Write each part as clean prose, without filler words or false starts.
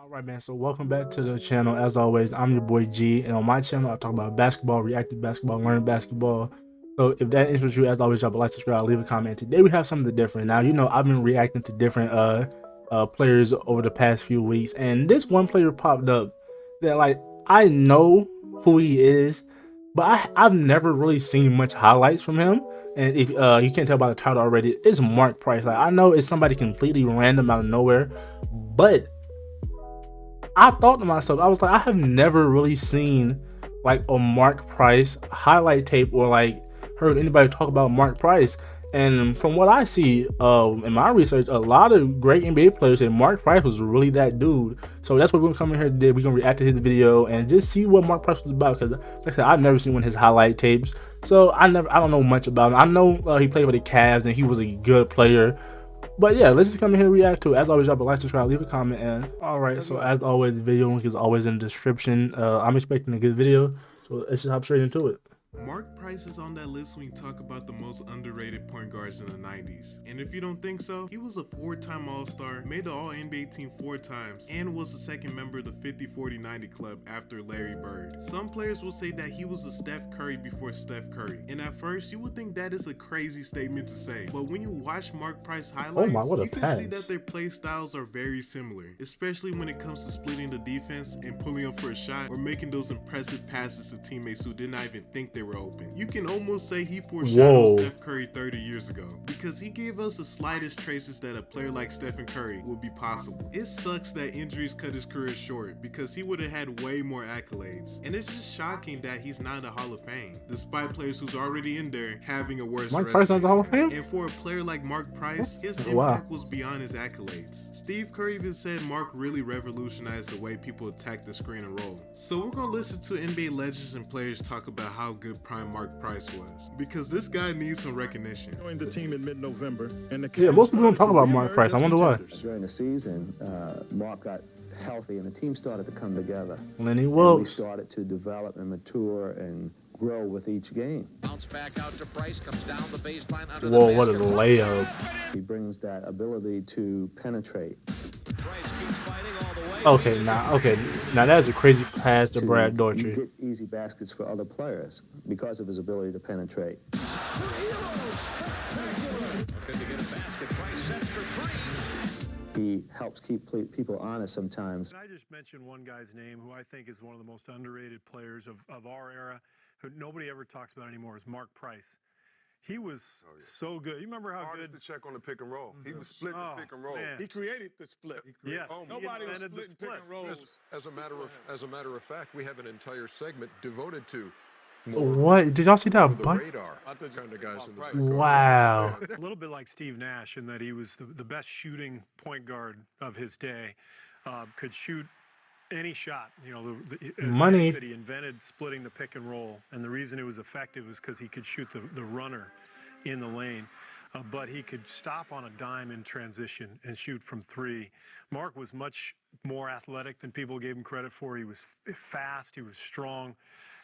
All right, man. So welcome back to the channel. As always, I'm your boy G, and on my channel, I talk about basketball, reactive basketball, learn basketball. So if that interests you, as always, drop a like, subscribe, leave a comment. Today we have something different. Now, I've been reacting to different players over the past few weeks, and this one player popped up that I know who he is, but I've never really seen much highlights from him. And if you can't tell by the title already, it's Mark Price. Like I know it's somebody completely random out of nowhere, but I thought to myself, I was like, I have never really seen like a Mark Price highlight tape or like heard anybody talk about Mark Price. And from what I see in my research, a lot of great NBA players said Mark Price was really that dude. So that's what we're gonna come in here today. We're gonna react to his video and just see what Mark Price was about. Because like I said, I've never seen one of his highlight tapes, so I don't know much about him. I know he played for the Cavs and he was a good player. But yeah, let's just come in here and react to it. As always, drop a like, subscribe, leave a comment, and alright, so as always, the video link is always in the description. I'm expecting a good video, so let's just hop straight into it. Mark Price is on that list when you talk about the most underrated point guards in the 90s. And if you don't think so, he was a 4-time All-Star, made the All-NBA team 4 times, and was the second member of the 50-40-90 club after Larry Bird. Some players will say that he was a Steph Curry before Steph Curry. And at first, you would think that is a crazy statement to say. But when you watch Mark Price highlights, what a you can pass. see that their play styles are very similar, especially when it comes to splitting the defense and pulling up for a shot or making those impressive passes to teammates who did not even think they were open. You can almost say he foreshadowed Steph Curry 30 years ago because he gave us the slightest traces that a player like Stephen Curry would be possible. It sucks that injuries cut his career short because he would have had way more accolades. And it's just shocking that he's not in the Hall of Fame, despite players who's already in there having a worse Mark Price not the Hall of Fame? And for a player like Mark Price, his impact was beyond his accolades. Steve Kerr even said Mark really revolutionized the way people attack the screen and roll. So we're gonna listen to NBA legends and players talk about how good prime Mark Price was, because this guy needs some recognition. Joined the team in mid-November, and Yeah, most people don't talk about Mark Price. I wonder why. During the season, Mark got healthy, and the team started to come together. Lenny And we Wilkes. started to develop and mature and grow with each game. Bounce back out to Price, comes down the baseline under Whoa, the what a basket. layup. He brings that ability to penetrate. Price keeps fighting all the way. Okay, now that's a crazy pass to Brad to Daughtry. get easy baskets for other players because of his ability to penetrate. Good to get a basket. Price sets for three. He helps keep people honest sometimes. I just mentioned one guy's name who I think is one of the most underrated players of our era, who nobody ever talks about anymore, is Mark Price. He was so good. You remember how Hardest good? to check on the pick and roll. He was splitting the pick and roll. Man. He created the split. Yes, Nobody was invented the splitting pick split. and rolls. As a matter of fact, we have an entire segment devoted to What? Did y'all see that the butt? radar I thought you kind were of saying guys in the about big Price. guard. Wow. A little bit like Steve Nash in that he was the best shooting point guard of his day. Could shoot any shot. You know, as Money. I said, he invented splitting the pick and roll, and the reason it was effective was because he could shoot the runner in the lane. But he could stop on a dime in transition and shoot from three. Mark was much more athletic than people gave him credit for. He was fast, he was strong,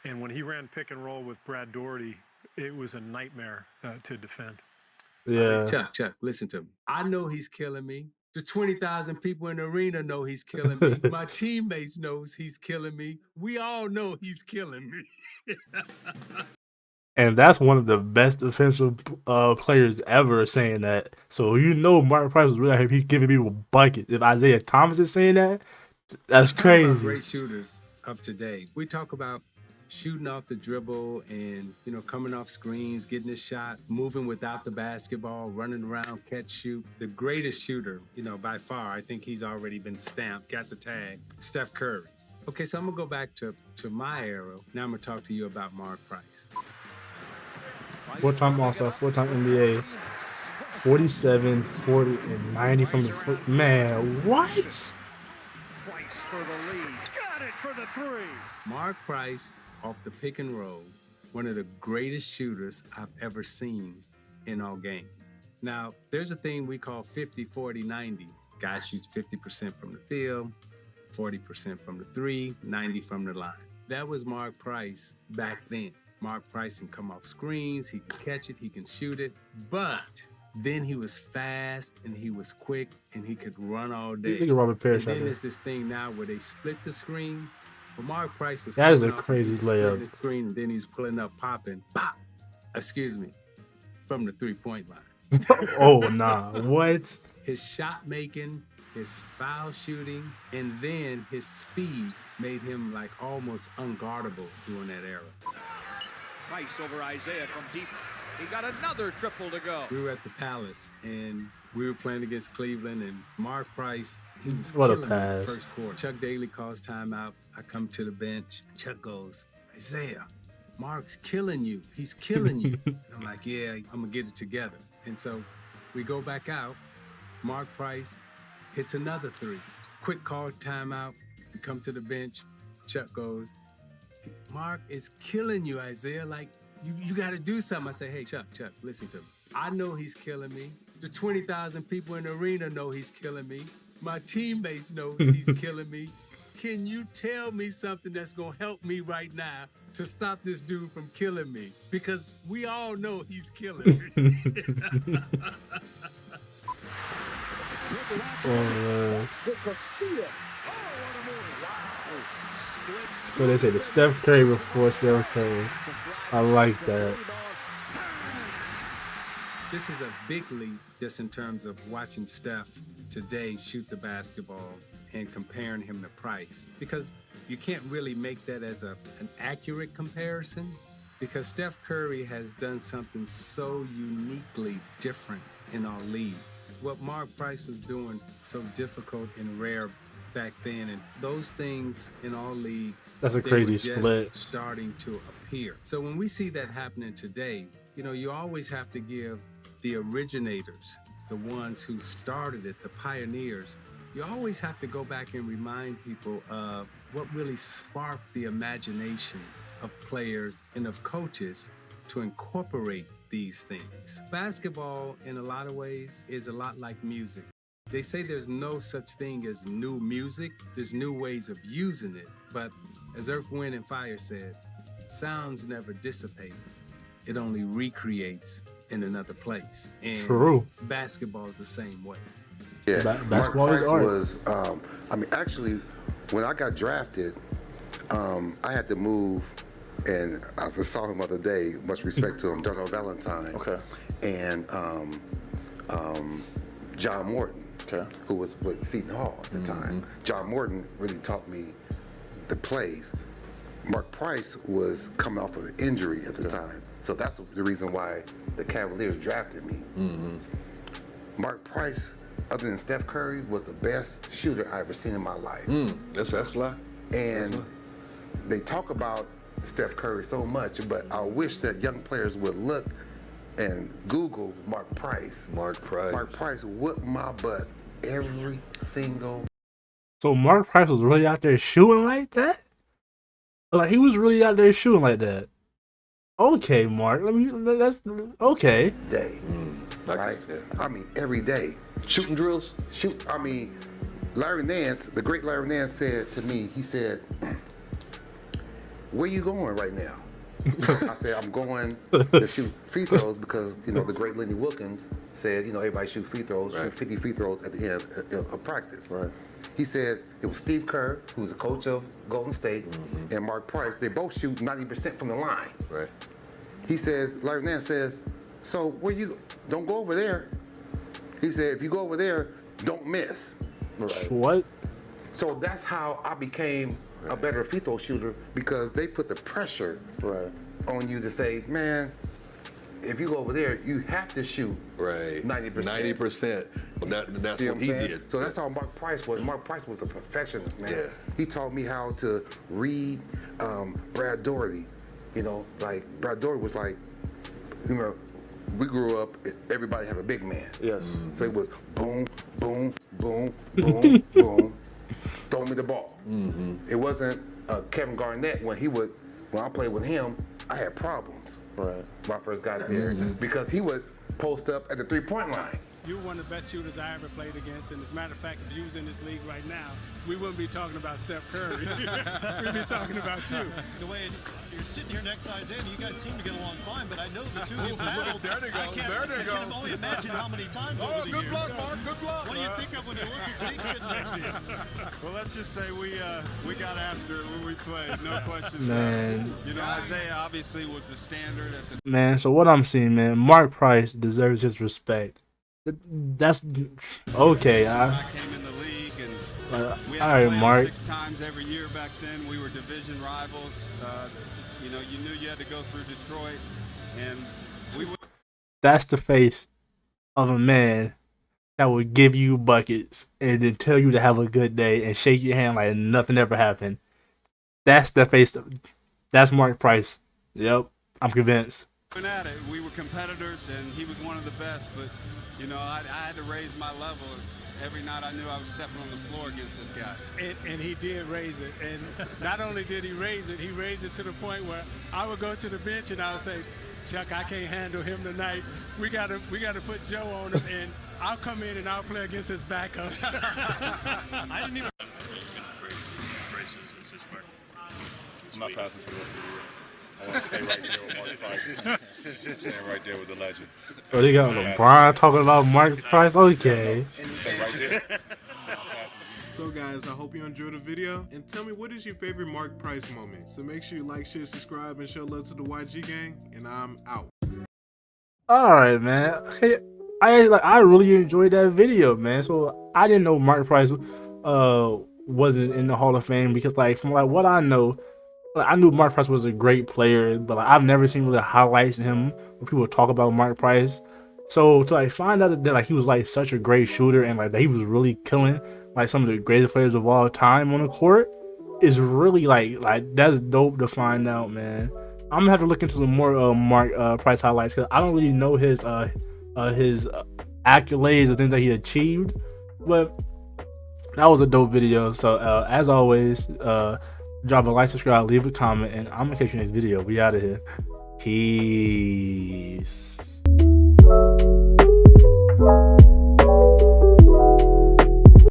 and when he ran pick and roll with Brad Daugherty, it was a nightmare to defend. Yeah. Chuck, listen to me. I know he's killing me. The 20,000 people in the arena know he's killing me. My teammates knows he's killing me. We all know he's killing me. And that's one of the best defensive players ever saying that. So Mark Price was really out here giving people buckets. If Isaiah Thomas is saying that, that's crazy. Great shooters of today. We talk about shooting off the dribble and, coming off screens, getting a shot, moving without the basketball, running around, catch, shoot. The greatest shooter, by far, I think he's already been stamped, got the tag, Steph Curry. Okay, so I'm going to go back to my era. Now I'm going to talk to you about Mark Price. 4-time All-Star, 4-time NBA, 47, 40, and 90 from the foot. Man, what? Price for the lead. Got it for the three. Mark Price off the pick and roll, one of the greatest shooters I've ever seen in our game. Now, there's a thing we call 50-40-90. Guy shoots 50% from the field, 40% from the three, 90 from the line. That was Mark Price back then. Mark Price can come off screens, he can catch it, he can shoot it, but Then he was fast and he was quick and he could run all day. Look at Robert And Parrish then right there. there's this thing now where they split the screen. But Mark Price was That is coming a off crazy and he was splitting layup. the screen, and then he's pulling up, popping, pop. Excuse me, from the 3-point line. Oh nah, what? His shot making, his foul shooting, and then his speed made him like almost unguardable during that era. Price over Isaiah from deep. He got another triple to go. We were at the Palace and we were playing against Cleveland, and Mark Price, he was What a killing me in the pass. first quarter. Chuck Daly calls timeout. I come to the bench. Chuck goes, Isaiah, Mark's killing you. He's killing you. And I'm like, yeah, I'm going to get it together. And so we go back out. Mark Price hits another three. Quick call timeout. We come to the bench. Chuck goes, Mark is killing you, Isaiah. Like, you got to do something. I say, hey, Chuck, listen to me. I know he's killing me. The 20,000 people in the arena know he's killing me. My teammates know he's killing me. Can you tell me something that's going to help me right now to stop this dude from killing me? Because we all know he's killing me. Oh, so they say the Steph Curry before Steph Curry. I like that. This is a big leap just in terms of watching Steph today shoot the basketball and comparing him to Price. Because you can't really make that as an accurate comparison, because Steph Curry has done something so uniquely different in our league. What Mark Price was doing so difficult and rare back then, and those things in our league, That's a they crazy were just split. starting to appear. So when we see that happening today, you know, you always have to give the originators, the ones who started it, the pioneers, you always have to go back and remind people of what really sparked the imagination of players and of coaches to incorporate these things. Basketball, in a lot of ways, is a lot like music. They say there's no such thing as new music. There's new ways of using it. But as Earth, Wind, and Fire said, sounds never dissipate. It only recreates in another place. And True. basketball is the same way. Yeah, Basketball Mark is Price art. was, actually, when I got drafted, I had to move, and I just saw him the other day, much respect to him, Darnell Valentine. Okay. And John Morton, who was with Seton Hall at the time. John Morton really taught me the plays. Mark Price was coming off of an injury at the time. So that's the reason why the Cavaliers drafted me. Mark Price, other than Steph Curry, was the best shooter I ever seen in my life. That's a lie. And they talk about Steph Curry so much, but I wish that young players would look and Google Mark Price. Mark Price. Mark Price whooped my butt every single. So Mark Price was really out there shooting like that? Like he was really out there shooting like that. Okay, Mark. That's okay. Day. Right? I mean, every day. Shooting drills? Larry Nance, the great Larry Nance said to me, he said, where you going right now? I said, I'm going to shoot free throws because, the great Lenny Wilkins said, everybody shoot free throws, shoot 50 free throws at the end of practice. Right. He says it was Steve Kerr, who's the coach of Golden State, and Mark Price. They both shoot 90% from the line. Right. He says, Larry Nance says, so don't go over there. He said, if you go over there, don't miss. Right. What? So that's how I became a better free throw shooter, because they put the pressure on you to say, man, if you go over there, you have to shoot 90%. 90%. Well, that's what he did. So that's how Mark Price was. Mark Price was a perfectionist, man. Yeah. He taught me how to read Brad Daugherty. Like Brad Daugherty was like, we grew up, everybody had a big man. Yes. So it was boom, boom, boom, boom, boom. Throw me the ball. It wasn't Kevin Garnett when I played with him, I had problems. Right. When I first got there, because he would post up at the 3-point line. You're one of the best shooters I ever played against, and as a matter of fact, if you was in this league right now, we wouldn't be talking about Steph Curry. We'd be talking about you. The way you're sitting here next to Isaiah, and you guys seem to get along fine, but I know the two of you battled. There they go. I can only imagine how many times over the good years. block, Mark. Good block. What do you think of when you look at Zeke sitting next to you? Well, let's just say we got after it when we played. No questions. Man. You know, Isaiah obviously was the standard at the. Man, so what I'm seeing, man, Mark Price deserves his respect. That's okay. I came in the league, and we had all right, to play Mark. 6 times every year back then. We were division rivals. You know, you knew you had to go through Detroit, and we would. That's the face of a man that would give you buckets and then tell you to have a good day and shake your hand like nothing ever happened. That's the face. That's Mark Price. Yep, I'm convinced. At it. We were competitors, and he was one of the best. But you know, I had to raise my level. Every night I knew I was stepping on the floor against this guy. And he did raise it. And not only did he raise it to the point where I would go to the bench and I would say, Chuck, I can't handle him tonight. We gotta put Joe on him, and I'll come in and I'll play against his backup. I didn't even. I'm not passing for the rest of the year. I want to stay right there with Mark Price. Staying right there with the legend. Oh, they got LeBron talking about Mark Price. Okay. Stay right there. So guys, I hope you enjoyed the video, and tell me, what is your favorite Mark Price moment? So make sure you like, share, subscribe, and show love to the YG gang, and I'm out. All right, man. Okay, I really enjoyed that video, man. So I didn't know Mark Price wasn't in the Hall of Fame because, like, from like what I know, like, I knew Mark Price was a great player, but like, I've never seen really highlights of him when people talk about Mark Price. So to like find out that like he was like such a great shooter and like that he was really killing like some of the greatest players of all time on the court is really like that's dope to find out, man. I'm gonna have to look into some more Mark Price highlights because I don't really know his accolades or things that he achieved, but that was a dope video. So as always, drop a like, subscribe, leave a comment, and I'm gonna catch you next video. We out of here. Peace.